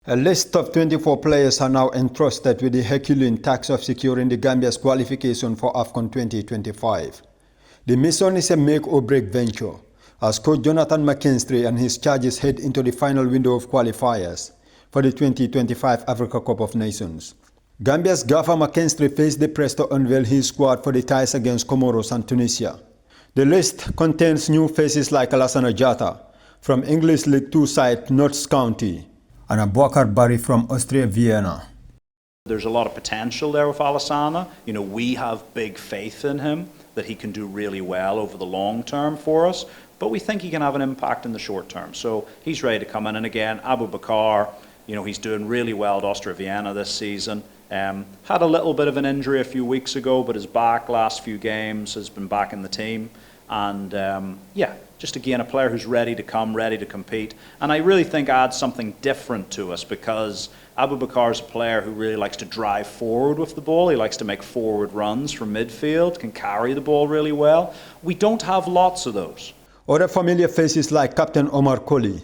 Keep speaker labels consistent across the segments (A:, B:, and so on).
A: A list of 24 players are now entrusted with the Herculean task of securing the Gambia's qualification for Afcon 2025. The mission is a make-or-break venture, as Coach Johnathan McKinstry and his charges head into the final window of qualifiers for the 2025 Africa Cup of Nations. Gambia's gaffer McKinstry faced the press to unveil his squad for the ties against Comoros and Tunisia. The list contains new faces like Alassane Jatta from English League 2 side Notts County, and Abouakar Barry from Austria Vienna.
B: There's a lot of potential there with Alassane. You know, we have big faith in him that he can do really well over the long term for us, but we think he can have an impact in the short term. So he's ready to come in. And again, Abouakar, you know, he's doing really well at Austria Vienna this season. Had a little bit of an injury a few weeks ago, but is back last few games, has been back in the team. And yeah, just again, a player who's ready to come, ready to compete. And I really think adds something different to us, because Abouakar is a player who really likes to drive forward with the ball. He likes to make forward runs from midfield, can carry the ball really well. We don't have lots of those.
A: Other familiar faces like Captain Omar Colley,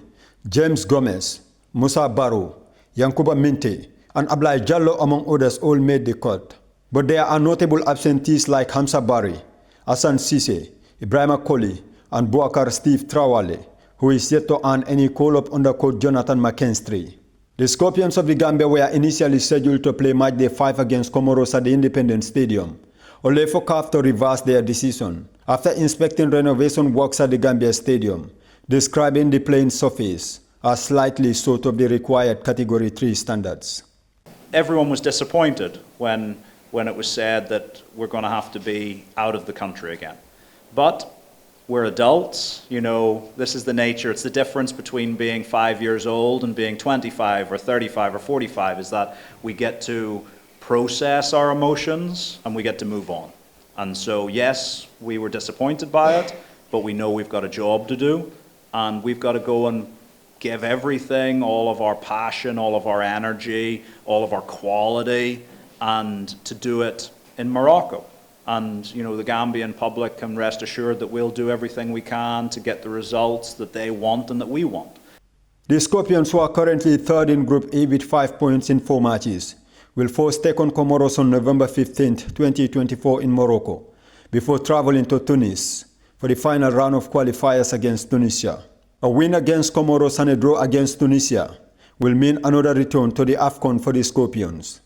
A: James Gomez, Musa Barrow, Yankuba Minte, and Ablai Jallo, among others, all made the cut. But there are notable absentees like Hamza Barry, Hassan Cisse, Ibrahima Colley, and Bouakar Steve Trawale, who is yet to earn any call-up under Coach Johnathan McKinstry. The Scorpions of the Gambia were initially scheduled to play match day 5 against Comoros at the Independence Stadium, only for CAF to reverse their decision after inspecting renovation works at the Gambia Stadium, describing the playing surface as slightly short of the required Category 3 standards.
B: Everyone was disappointed when it was said that we're going to have to be out of the country again. But we're adults, you know, this is the nature. It's the difference between being 5 years old and being 25 or 35 or 45, is that we get to process our emotions and we get to move on. And so, yes, we were disappointed by it, but we know we've got a job to do, and we've got to go and give everything, all of our passion, all of our energy, all of our quality, and to do it in Morocco. And, you know, the Gambian public can rest assured that we'll do everything we can to get the results that they want and that we want.
A: The Scorpions, who are currently third in Group A with 5 points in 4 matches, will first take on Comoros on November 15, 2024 in Morocco, before traveling to Tunis for the final round of qualifiers against Tunisia. A win against Comoros and a draw against Tunisia will mean another return to the Afcon for the Scorpions.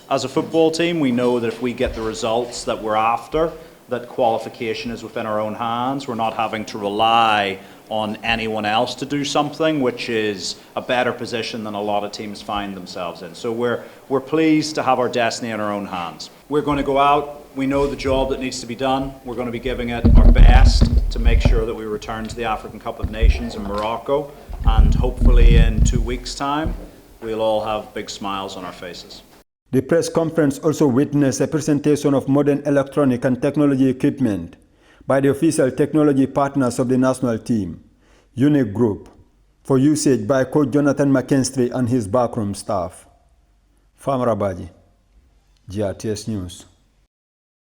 B: As a football team, we know that if we get the results that we're after, that qualification is within our own hands. We're not having to rely on anyone else to do something, which is a better position than a lot of teams find themselves in. So we're pleased to have our destiny in our own hands. We're going to go out. We know the job that needs to be done. We're going to be giving it our best to make sure that we return to the African Cup of Nations in Morocco. And hopefully in 2 weeks' time, we'll all have big smiles on our faces.
A: The press conference also witnessed a presentation of modern electronic and technology equipment by the official technology partners of the national team, Unique Group, for usage by Coach Johnathan McKinstry and his backroom staff. Famara Badjie, GRTS News.